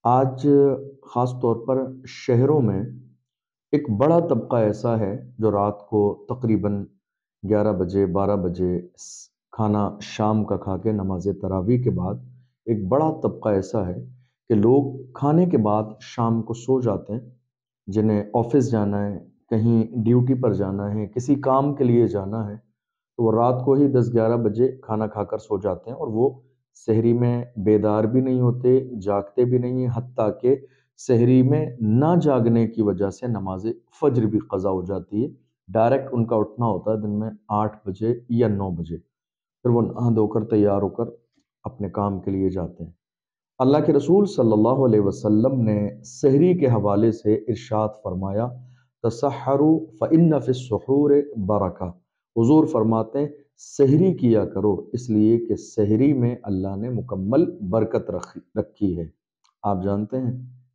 آج خاص طور پر شہروں میں ایک بڑا طبقہ ایسا ہے جو رات کو تقریباً 11 بجے 12 بجے کھانا شام کا کھا کے نماز تراویح کے بعد ایک بڑا طبقہ ایسا ہے کہ لوگ کھانے کے بعد شام کو سو جاتے ہیں، جنہیں آفس جانا ہے، کہیں ڈیوٹی پر جانا ہے، کسی کام کے لیے جانا ہے، تو وہ رات کو ہی 10 11 بجے کھانا کھا کر سو جاتے ہیں، اور وہ سحری میں بیدار بھی نہیں ہوتے، جاگتے بھی نہیں ہیں، حتیٰ کہ سحری میں نہ جاگنے کی وجہ سے نماز فجر بھی قضا ہو جاتی ہے۔ ڈائریکٹ ان کا اٹھنا ہوتا ہے دن میں 8 بجے یا 9 بجے، پھر وہ نہا دھو کر تیار ہو کر اپنے کام کے لیے جاتے ہیں۔ اللہ کے رسول صلی اللہ علیہ وسلم نے سحری کے حوالے سے ارشاد فرمایا، تسحروا فإن فی السحور برکہ۔ حضور فرماتے ہیں سحری کیا کرو، اس لیے کہ سحری میں اللہ نے مکمل برکت رکھی ہے۔ آپ جانتے ہیں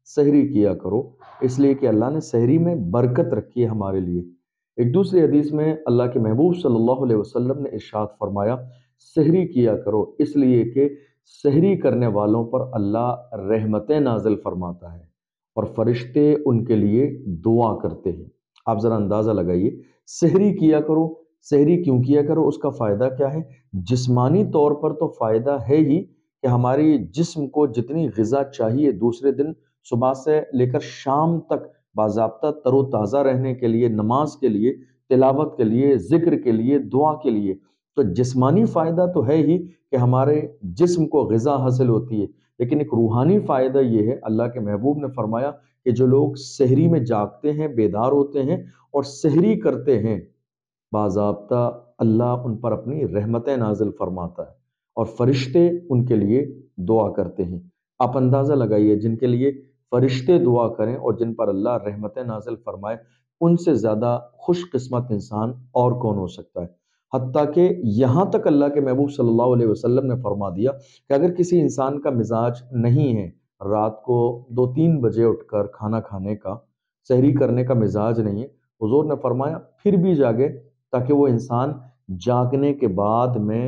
سحری کیا کرو اس لیے کہ اللہ نے سحری میں برکت رکھی ہے ہمارے لیے۔ ایک دوسری حدیث میں اللہ کے محبوب صلی اللہ علیہ وسلم نے ارشاد فرمایا سحری کیا کرو اس لیے کہ سحری کرنے والوں پر اللہ رحمتیں نازل فرماتا ہے اور فرشتے ان کے لیے دعا کرتے ہیں۔ آپ ذرا اندازہ لگائیے، سحری کیا کرو، سحری کیوں کیا کرو، اس کا فائدہ کیا ہے؟ جسمانی طور پر تو فائدہ ہے ہی کہ ہماری جسم کو جتنی غذا چاہیے دوسرے دن صبح سے لے کر شام تک باضابطہ تر و تازہ رہنے کے لیے، نماز کے لیے، تلاوت کے لیے، ذکر کے لیے، دعا کے لیے، تو جسمانی فائدہ تو ہے ہی کہ ہمارے جسم کو غذا حاصل ہوتی ہے، لیکن ایک روحانی فائدہ یہ ہے، اللہ کے محبوب نے فرمایا کہ جو لوگ سحری میں جاگتے ہیں، بیدار ہوتے ہیں اور سحری کرتے ہیں، باضابطہ اللہ ان پر اپنی رحمتیں نازل فرماتا ہے اور فرشتے ان کے لیے دعا کرتے ہیں۔ آپ اندازہ لگائیے، جن کے لیے فرشتے دعا کریں اور جن پر اللہ رحمتیں نازل فرمائے، ان سے زیادہ خوش قسمت انسان اور کون ہو سکتا ہے؟ حتیٰ کہ یہاں تک اللہ کے محبوب صلی اللہ علیہ وسلم نے فرما دیا کہ اگر کسی انسان کا مزاج نہیں ہے رات کو 2 3 بجے اٹھ کر کھانا کھانے کا، سحری کرنے کا مزاج نہیں ہے، حضور نے فرمایا پھر بھی جاگے، تاکہ وہ انسان جاگنے کے بعد میں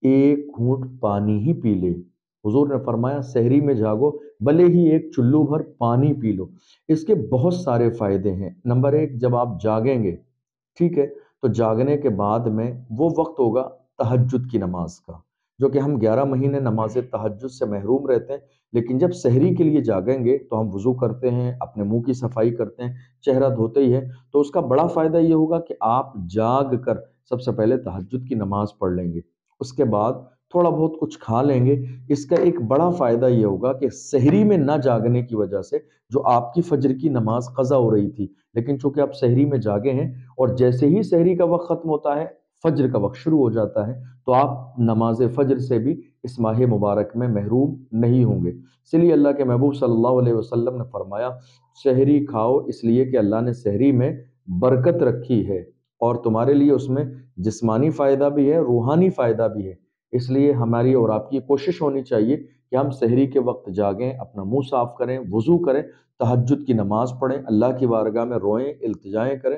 ایک گھونٹ پانی ہی پی لے۔ حضور نے فرمایا سحری میں جاگو، بھلے ہی ایک چلو بھر پانی پی لو۔ اس کے بہت سارے فائدے ہیں۔ نمبر ایک، جب آپ جاگیں گے، ٹھیک ہے، تو جاگنے کے بعد میں وہ وقت ہوگا تہجد کی نماز کا، جو کہ ہم 11 مہینے نماز تہجد سے محروم رہتے ہیں، لیکن جب سحری کے لیے جاگیں گے تو ہم وضو کرتے ہیں، اپنے منہ کی صفائی کرتے ہیں، چہرہ دھوتے ہی ہیں، تو اس کا بڑا فائدہ یہ ہوگا کہ آپ جاگ کر سب سے پہلے تہجد کی نماز پڑھ لیں گے، اس کے بعد تھوڑا بہت کچھ کھا لیں گے۔ اس کا ایک بڑا فائدہ یہ ہوگا کہ سحری میں نہ جاگنے کی وجہ سے جو آپ کی فجر کی نماز قضا ہو رہی تھی، لیکن چونکہ آپ سحری میں جاگے ہیں اور جیسے ہی سحری کا وقت ختم ہوتا ہے فجر کا وقت شروع ہو جاتا ہے، تو آپ نماز فجر سے بھی اس ماہ مبارک میں محروم نہیں ہوں گے۔ اس لیے اللہ کے محبوب صلی اللہ علیہ وسلم نے فرمایا سحری کھاؤ اس لیے کہ اللہ نے سحری میں برکت رکھی ہے اور تمہارے لیے اس میں جسمانی فائدہ بھی ہے، روحانی فائدہ بھی ہے۔ اس لیے ہماری اور آپ کی کوشش ہونی چاہیے کہ ہم سحری کے وقت جاگیں، اپنا منہ صاف کریں، وضو کریں، تہجد کی نماز پڑھیں، اللہ کی بارگاہ میں روئیں، التجائیں کریں،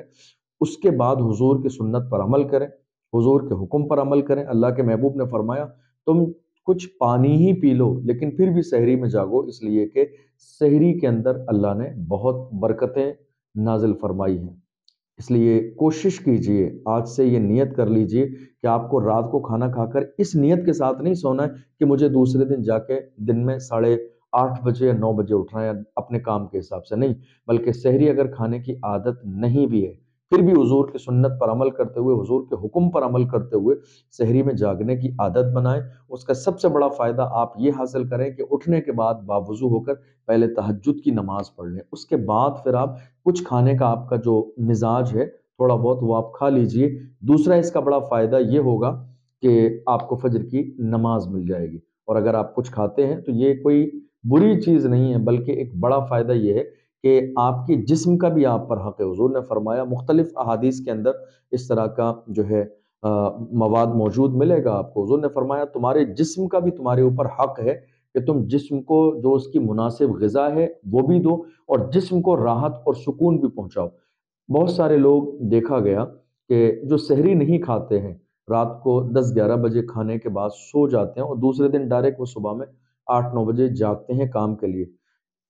اس کے بعد حضور کی سنت پر عمل کریں، حضور کے حکم پر عمل کریں۔ اللہ کے محبوب نے فرمایا تم کچھ پانی ہی پی لو لیکن پھر بھی سحری میں جاگو، اس لیے کہ سحری کے اندر اللہ نے بہت برکتیں نازل فرمائی ہیں۔ اس لیے کوشش کیجئے، آج سے یہ نیت کر لیجئے کہ آپ کو رات کو کھانا کھا کر اس نیت کے ساتھ نہیں سونا ہے کہ مجھے دوسرے دن جا کے دن میں 8:30 یا 9 بجے اٹھنا ہے اپنے کام کے حساب سے، نہیں، بلکہ سحری اگر کھانے کی عادت نہیں بھی ہے پھر بھی حضور کی سنت پر عمل کرتے ہوئے، حضور کے حکم پر عمل کرتے ہوئے سحری میں جاگنے کی عادت بنائیں۔ اس کا سب سے بڑا فائدہ آپ یہ حاصل کریں کہ اٹھنے کے بعد باوضو ہو کر پہلے تہجد کی نماز پڑھ لیں، اس کے بعد پھر آپ کچھ کھانے کا آپ کا جو مزاج ہے تھوڑا بہت وہ آپ کھا لیجئے۔ دوسرا اس کا بڑا فائدہ یہ ہوگا کہ آپ کو فجر کی نماز مل جائے گی، اور اگر آپ کچھ کھاتے ہیں تو یہ کوئی بری چیز نہیں ہے، بلکہ ایک بڑا فائدہ یہ ہے کہ آپ کی جسم کا بھی آپ پر حق ہے۔ حضور نے فرمایا، مختلف احادیث کے اندر اس طرح کا جو ہے مواد موجود ملے گا آپ کو۔ حضور نے فرمایا تمہارے جسم کا بھی تمہارے اوپر حق ہے کہ تم جسم کو جو اس کی مناسب غذا ہے وہ بھی دو اور جسم کو راحت اور سکون بھی پہنچاؤ۔ بہت سارے لوگ دیکھا گیا کہ جو سحری نہیں کھاتے ہیں، رات کو 10 11 بجے کھانے کے بعد سو جاتے ہیں اور دوسرے دن ڈائریکٹ وہ صبح میں 8 9 بجے جاگتے ہیں کام کے لیے۔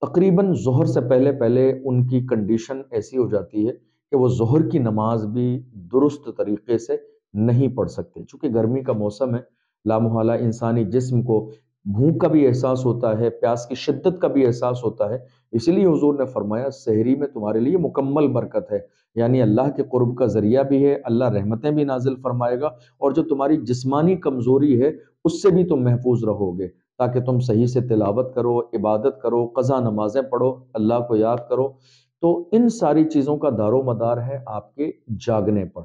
تقریباً ظہر سے پہلے پہلے ان کی کنڈیشن ایسی ہو جاتی ہے کہ وہ ظہر کی نماز بھی درست طریقے سے نہیں پڑھ سکتے، چونکہ گرمی کا موسم ہے، لامحالہ انسانی جسم کو بھوک کا بھی احساس ہوتا ہے، پیاس کی شدت کا بھی احساس ہوتا ہے۔ اسی لیے حضور نے فرمایا سحری میں تمہارے لیے مکمل برکت ہے، یعنی اللہ کے قرب کا ذریعہ بھی ہے، اللہ رحمتیں بھی نازل فرمائے گا، اور جو تمہاری جسمانی کمزوری ہے اس سے بھی تم محفوظ رہو گے، تاکہ تم صحیح سے تلاوت کرو، عبادت کرو، قضا نمازیں پڑھو، اللہ کو یاد کرو۔ تو ان ساری چیزوں کا دار و مدار ہے آپ کے جاگنے پر۔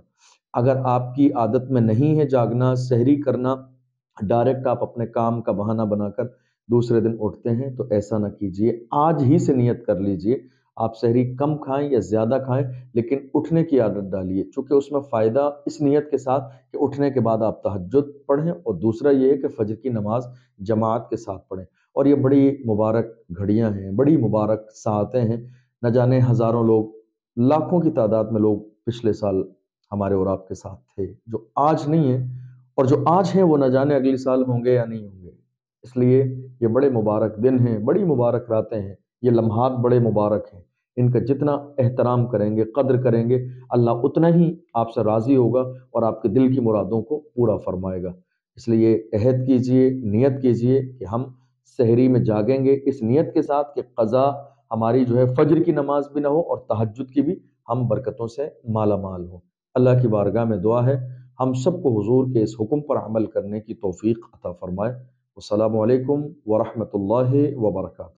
اگر آپ کی عادت میں نہیں ہے جاگنا، سحری کرنا، ڈائریکٹ آپ اپنے کام کا بہانہ بنا کر دوسرے دن اٹھتے ہیں، تو ایسا نہ کیجئے، آج ہی سے نیت کر لیجئے، آپ سحری کم کھائیں یا زیادہ کھائیں لیکن اٹھنے کی عادت ڈالیے، چونکہ اس میں فائدہ اس نیت کے ساتھ کہ اٹھنے کے بعد آپ تہجد پڑھیں، اور دوسرا یہ ہے کہ فجر کی نماز جماعت کے ساتھ پڑھیں۔ اور یہ بڑی مبارک گھڑیاں ہیں، بڑی مبارک ساعتیں ہیں، نہ جانے ہزاروں لوگ، لاکھوں کی تعداد میں لوگ پچھلے سال ہمارے اور آپ کے ساتھ تھے، جو آج نہیں ہیں، اور جو آج ہیں وہ نہ جانے اگلی سال ہوں گے یا نہیں ہوں گے۔ اس لیے یہ بڑے مبارک دن ہیں، بڑی مبارک راتیں ہیں، یہ لمحات بڑے مبارک ہیں، ان کا جتنا احترام کریں گے، قدر کریں گے، اللہ اتنا ہی آپ سے راضی ہوگا اور آپ کے دل کی مرادوں کو پورا فرمائے گا۔ اس لیے عہد کیجئے، نیت کیجئے کہ ہم سحری میں جاگیں گے، اس نیت کے ساتھ کہ قضا ہماری جو ہے فجر کی نماز بھی نہ ہو اور تہجد کی بھی ہم برکتوں سے مالا مال ہو۔ اللہ کی بارگاہ میں دعا ہے ہم سب کو حضور کے اس حکم پر عمل کرنے کی توفیق عطا فرمائے۔ السلام علیکم ورحمۃ اللہ وبرکاتہ۔